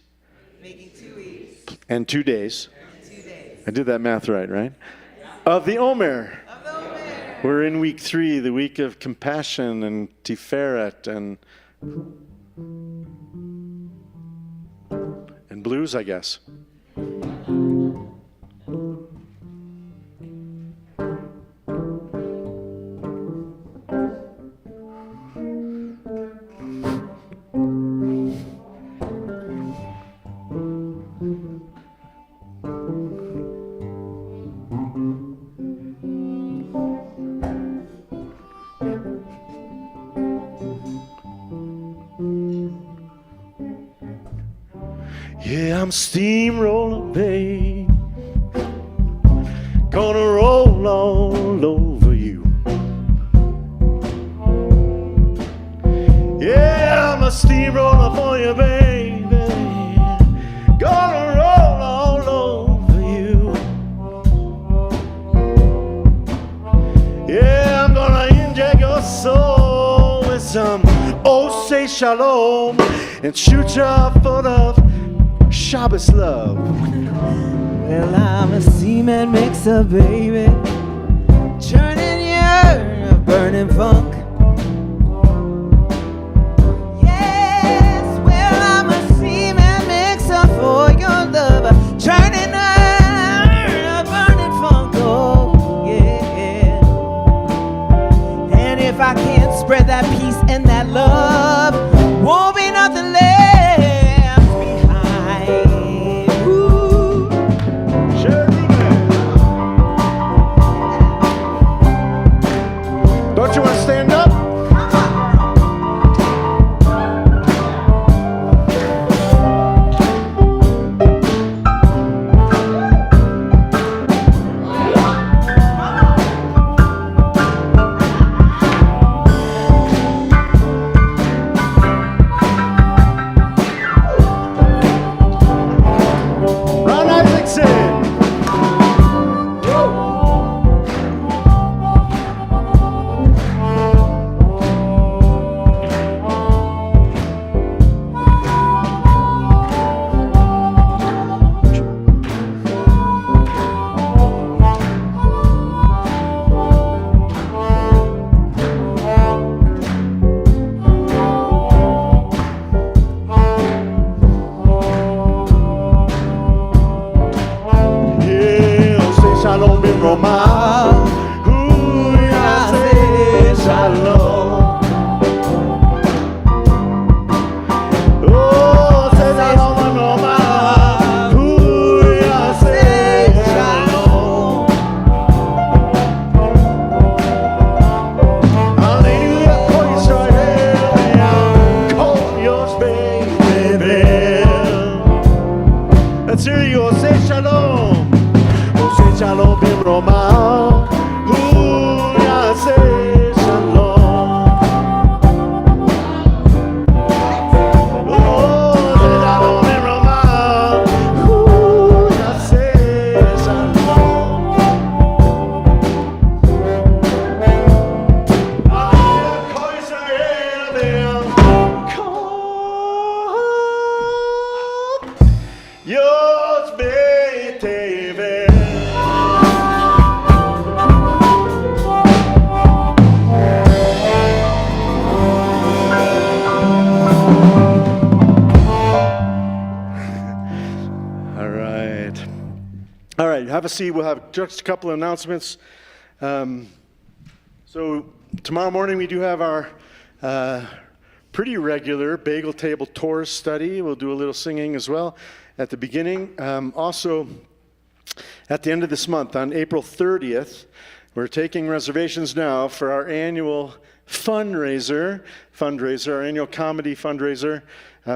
and 2 days. I did that math right? Of the Omer. We're in week 3, the week of compassion and Tiferet and blues, I guess. Yeah, I'm steamrolling, babe. Gonna roll all over you. Yeah, I'm a steamroller for you, baby. Gonna roll all over you. Yeah, I'm gonna inject your soul with some oh say shalom and shoot you full of Shabbos love. Well, I'm a semen mixer, baby, churning your burning funk. Yes, well, I'm a semen mixer for your love, churning your burning funk. Oh, yeah. And if I can't spread that peace and that love, won't be nothing left. Don't you want to stand up? Ron Isaacson. Shalom bin Roma, say shalom. Oh, say shalom bin Roma, say shalom. Hallelujah, call Yisrael, call yours, baby. Let's hear you all say shalom. Shalom bin Roma, say shalom. Oh, shalom bin Roma, say shalom. Call Israel, call yours, baby. All right, have a seat. We'll have just a couple of announcements. So tomorrow morning we do have our pretty regular bagel table tours study. We'll do a little singing as well at the beginning. Also, at the end of this month, on April 30th, we're taking reservations now for our annual fundraiser, our annual comedy fundraiser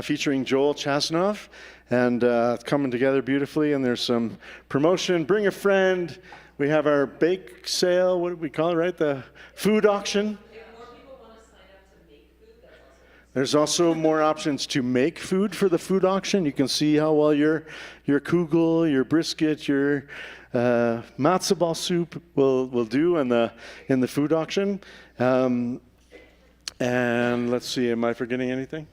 featuring Joel Chasnoff. And it's coming together beautifully, and there's some promotion. Bring a friend. We have our bake sale, what do we call it, right? The food auction. If more people want to sign up to make food, that's also. There's also more options to make food for the food auction. You can see how well your kugel, your brisket, your matzo ball soup will do in the food auction. And let's see, am I forgetting anything?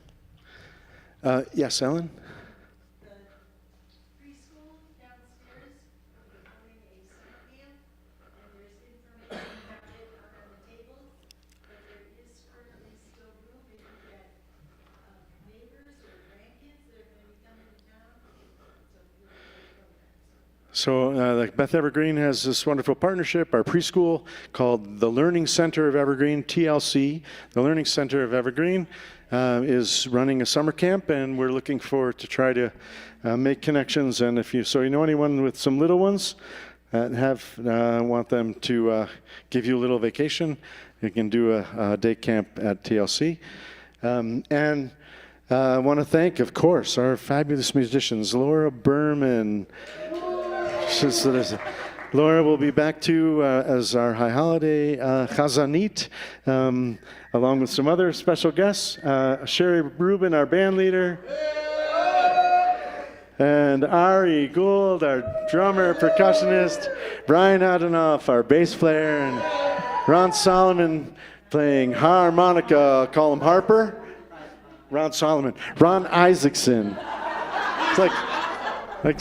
Yes, Ellen? So Beth Evergreen has this wonderful partnership, our preschool called the Learning Center of Evergreen, TLC. The Learning Center of Evergreen is running a summer camp, and we're looking forward to try to make connections. And if you know anyone with some little ones and want them to give you a little vacation, you can do a day camp at TLC. And I want to thank, of course, our fabulous musicians, Laura Berman. Laura will be back too as our high holiday chazanit, along with some other special guests. Sherry Rubin, our band leader, and Ari Gould, our drummer, percussionist, Brian Adenoff, our bass player, and Ron Solomon playing harmonica. I'll call him Harper. Ron Solomon. Ron Isaacson. It's like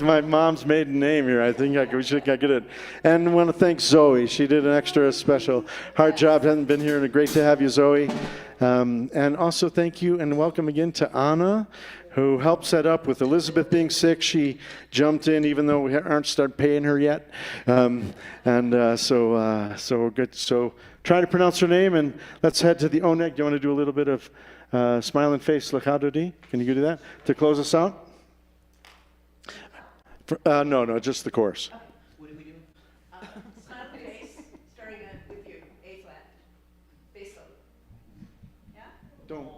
my mom's maiden name here. I think we should get it. And I want to thank Zoe. She did an extra special hard job. Hasn't been here, and great to have you, Zoe. And also thank you and welcome again to Anna, who helped set up with Elizabeth being sick. She jumped in even though we aren't started paying her yet. So good. So try to pronounce her name, and let's head to the Oneg. Do you want to do a little bit of smiling face lechadodi? Can you do that to close us out? No, just the chorus. What do we do? Smile face, starting with your A flat. Bass solo. Yeah? Don't.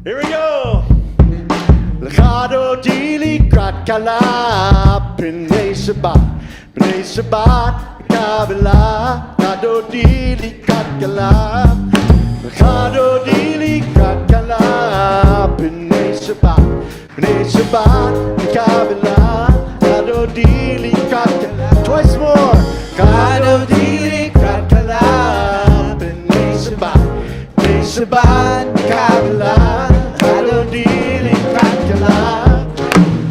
Here we go. Lechado dili krat kala p'nei Shabbat. Kabbalah, Kado Dili Katkala, Kado Dili Katkala, B'nai Shabbat, Kabbalah, Kado Dili Katkala. Twice more. Kado Dili Katkala, B'nai Shabbat, Kabbalah, Kado Dili Katkala,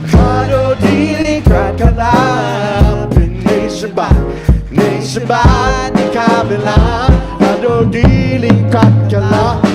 Kado Dili Katkala, B'nai Shabbat, Kabbalah, Kado Dili Katkala.